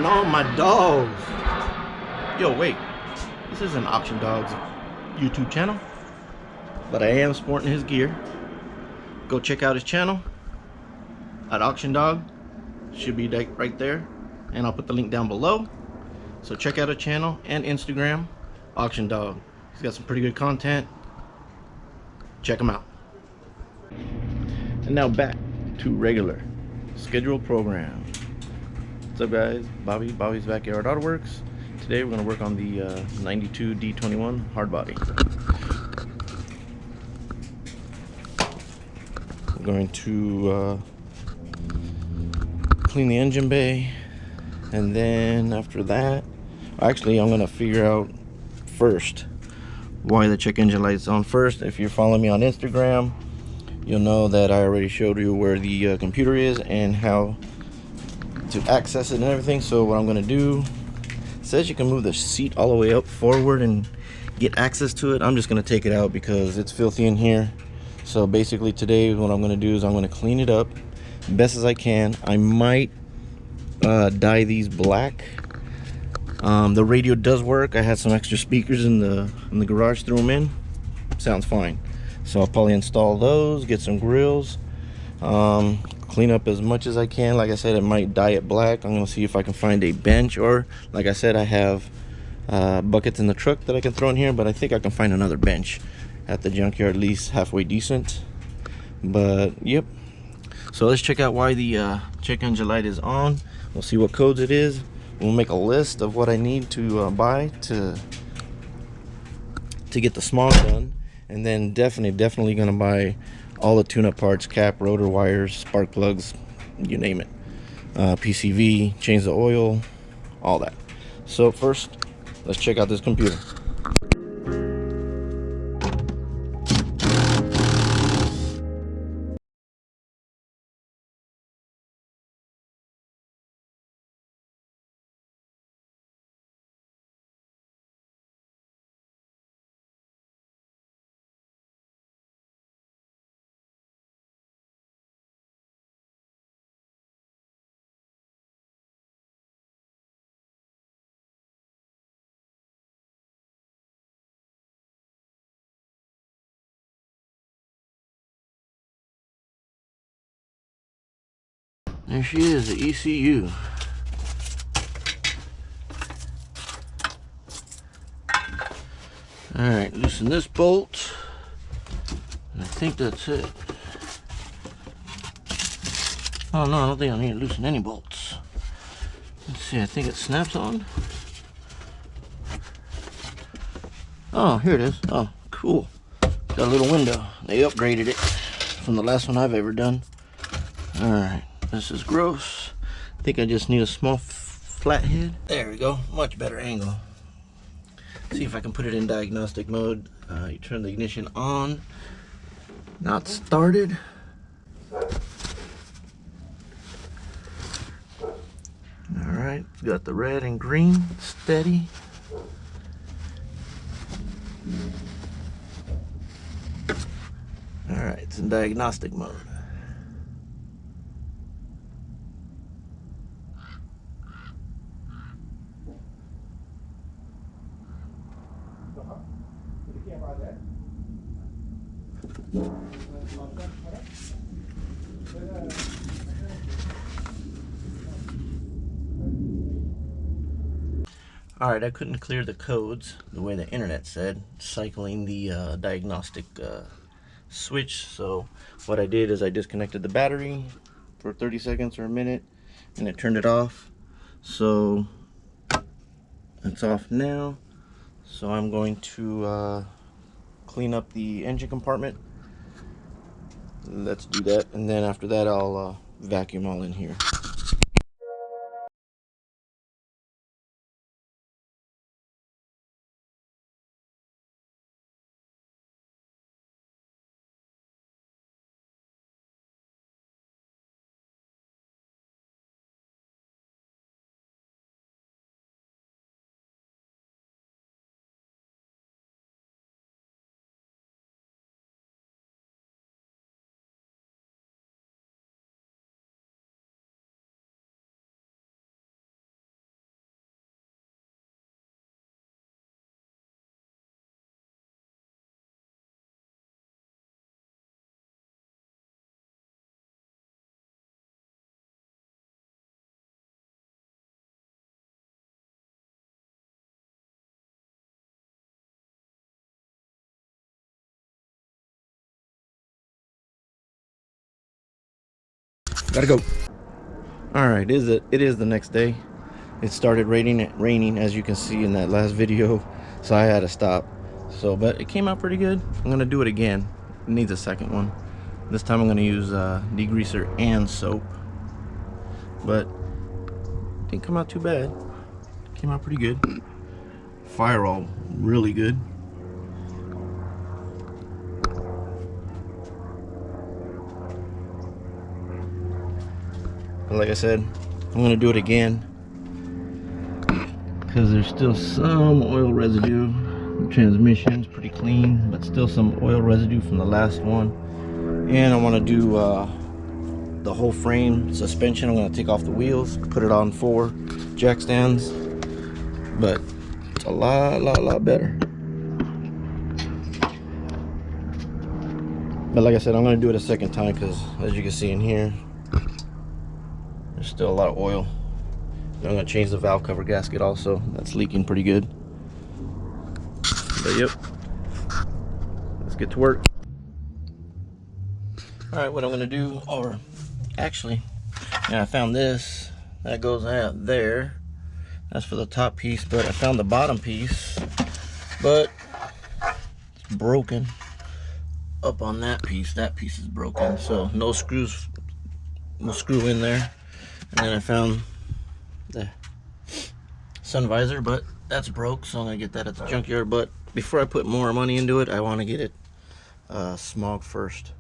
on, my dogs? Yo, wait. This isn't Auction Dog's YouTube channel, but I am sporting his gear. Go check out his channel at Auction Dog. Should be right there, and I'll put the link down below. So check out his channel and Instagram, Auction Dog. He's got some pretty good content. Check him out. And now back to regular scheduled program. What's up, guys? Bobby's Backyard Auto Works. Today we're going to work on the 92 D21 Hardbody. We're going to clean the engine bay, and then after that, actually I'm going to figure out first why the check engine light is on first. If you're following me on Instagram, you'll know that I already showed you where the computer is and how to access it and everything. So what I'm going to do, it says you can move the seat all the way up forward and get access to it. I'm just going to take it out because it's filthy in here. So basically today what I'm going to do is I'm going to clean it up best as I can. I might dye these black. The radio does work. I had some extra speakers in the garage, threw them in. Sounds fine. So I'll probably install those, get some grills, clean up as much as I can. Like I said, I might dye it black. I'm gonna see if I can find a bench, or like I said, I have buckets in the truck that I can throw in here, but I think I can find another bench at the junkyard, at least halfway decent. But yep. So let's check out why the check engine light is on. We'll see what codes it is. We'll make a list of what I need to buy to get the smog done, and then definitely gonna buy all the tune-up parts: cap, rotor wires, spark plugs, you name it, PCV, change the oil, all that. So first, let's check out this computer. There she is, the ECU. Alright, loosen this bolt. I think that's it. Oh no, I don't think I need to loosen any bolts. Let's see, I think it snaps on. Oh, here it is. Oh, cool. Got a little window. They upgraded it from the last one I've ever done. Alright, this is gross. I think I just need a small flathead. There we go, much better angle. See if I can put it in diagnostic mode. You turn the ignition on. Not started. Alright, it's got the red and green, steady. Alright, it's in diagnostic mode. Alright, I couldn't clear the codes the way the internet said, cycling the diagnostic switch. So what I did is I disconnected the battery for 30 seconds or a minute, and it turned it off. So it's off now. So I'm going to clean up the engine compartment. Let's do that, and then after that I'll vacuum all in here. Gotta go. All right, it is the next day. It started raining as you can see in that last video, so I had to stop. So, but it came out pretty good. I'm gonna do it again. It needs a second one. This time I'm gonna use degreaser and soap. But it didn't come out too bad. It came out pretty good. Firewall really good. But like I said, I'm gonna do it again because there's still some oil residue. The transmission's pretty clean, but still some oil residue from the last one. And I want to do the whole frame suspension. I'm going to take off the wheels, put it on 4 jack stands, but it's a lot better. But like I said, I'm going to do it a second time because as you can see in here, there's still a lot of oil. I'm going to change the valve cover gasket also. That's leaking pretty good. But yep, let's get to work. All right, what I'm going to do, or actually, yeah, I found this that goes out there. That's for the top piece, but I found the bottom piece, but it's broken up on that piece. That piece is broken, so no screws will screw in there. And then I found the sun visor, but that's broke, so I'm gonna get that at the junkyard. But before I put more money into it, I want to get it smog first.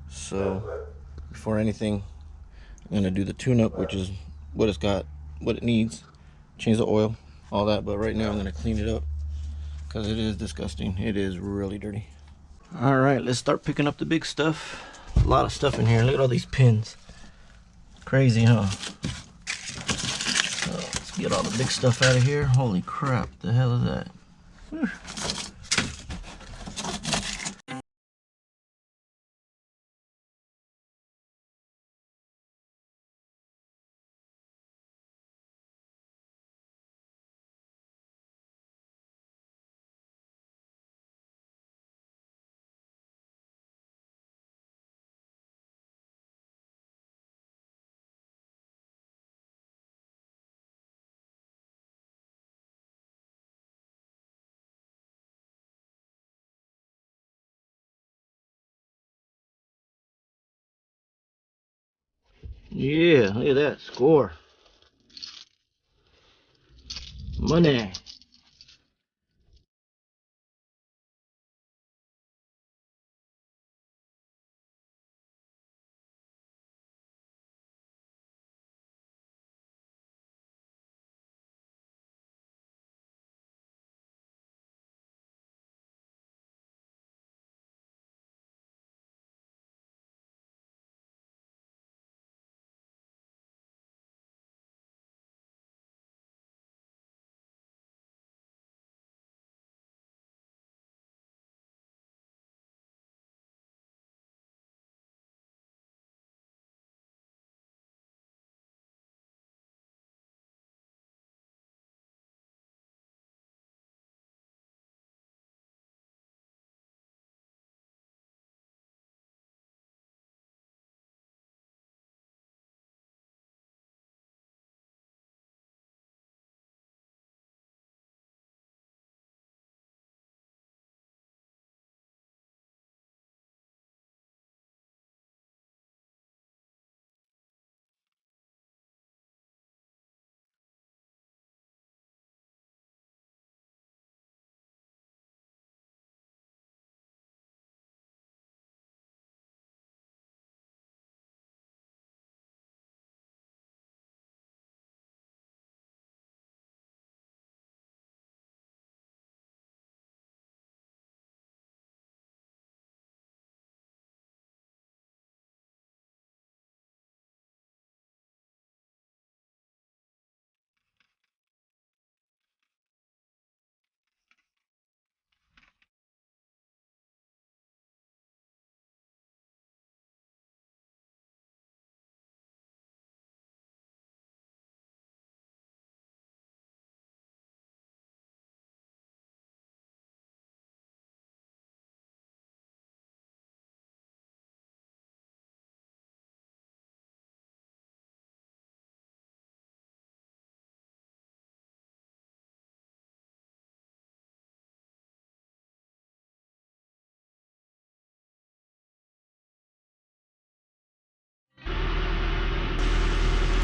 So before anything, I'm gonna do the tune-up, which is what it's got, what it needs, change the oil, all that. But right now I'm gonna clean it up because it is disgusting. It is really dirty. All right, let's start picking up the big stuff. A lot of stuff in here. Look at all these pins. Crazy, huh? So let's get all the big stuff out of here. Holy crap, the hell is that? Whew. Yeah, look at that score. Money.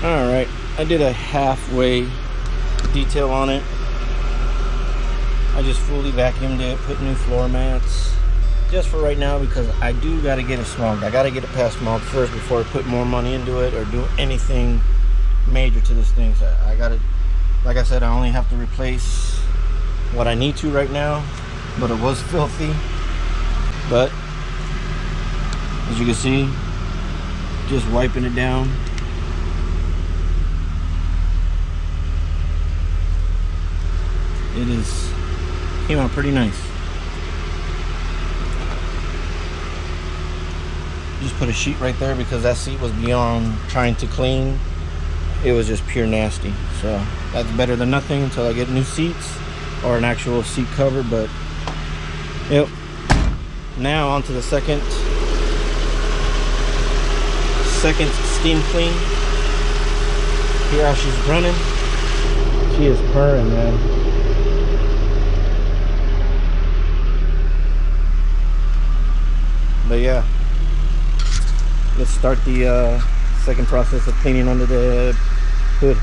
Alright, I did a halfway detail on it. I just fully vacuumed it, put new floor mats. Just for right now, because I do gotta get it smogged. I gotta get it past smog first before I put more money into it or do anything major to this thing. So I gotta, like I said, I only have to replace what I need to right now, but it was filthy. But as you can see, just wiping it down. Came out pretty nice. Just put a sheet right there because that seat was beyond trying to clean. It was just pure nasty. So that's better than nothing until I get new seats or an actual seat cover. But yep. Now onto the second steam clean. Hear how she's running. She is purring, man. But yeah, let's start the second process of cleaning under the hood.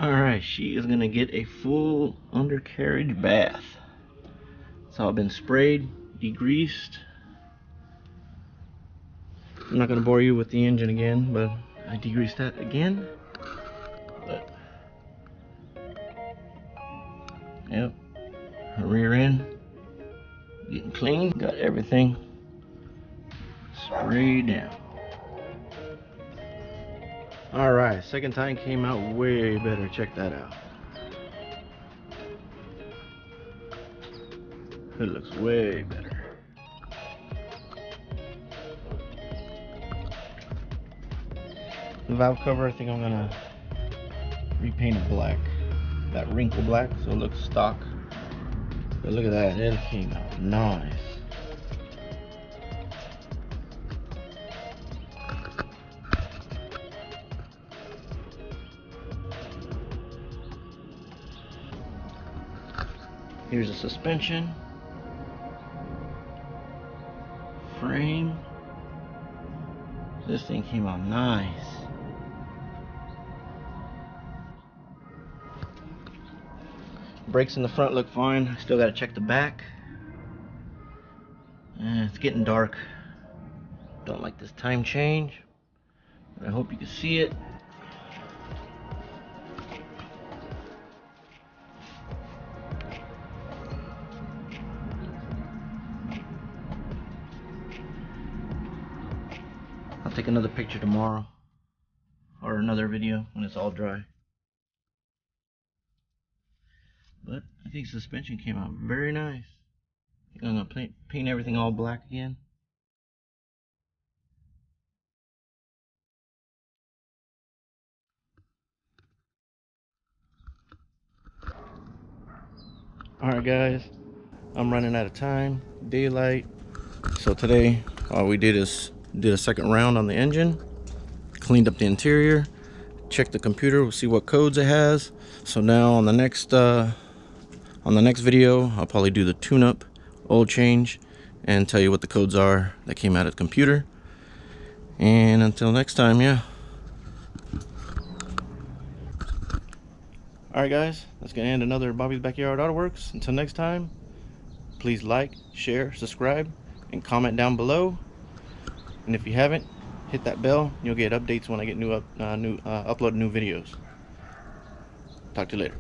Alright, she is gonna get a full undercarriage bath. It's all been sprayed, degreased. I'm not gonna bore you with the engine again, but I degreased that again. But yep, her rear end getting clean. Got everything sprayed down. Alright, second time came out way better. Check that out. It looks way better. The valve cover, I think I'm gonna repaint it black. That wrinkle black, so it looks stock. But look at that, it came out nice. Here's the suspension, frame. This thing came out nice. Brakes in the front look fine. Still got to check the back. It's getting dark. Don't like this time change, but I hope you can see it. I'll take another picture tomorrow or another video when it's all dry. But I think suspension came out very nice. I think I'm gonna paint everything all black again. Alright guys, I'm running out of time. Daylight. So today all we did is did a second round on the engine, cleaned up the interior, checked the computer, we'll see what codes it has. So now on the next video, I'll probably do the tune-up, oil change, and tell you what the codes are that came out of the computer. And until next time, yeah. Alright guys, that's gonna end another Bobby's Backyard Auto Works. Until next time, please like, share, subscribe, and comment down below. And if you haven't, hit that bell. You'll get updates when I get upload new videos. Talk to you later.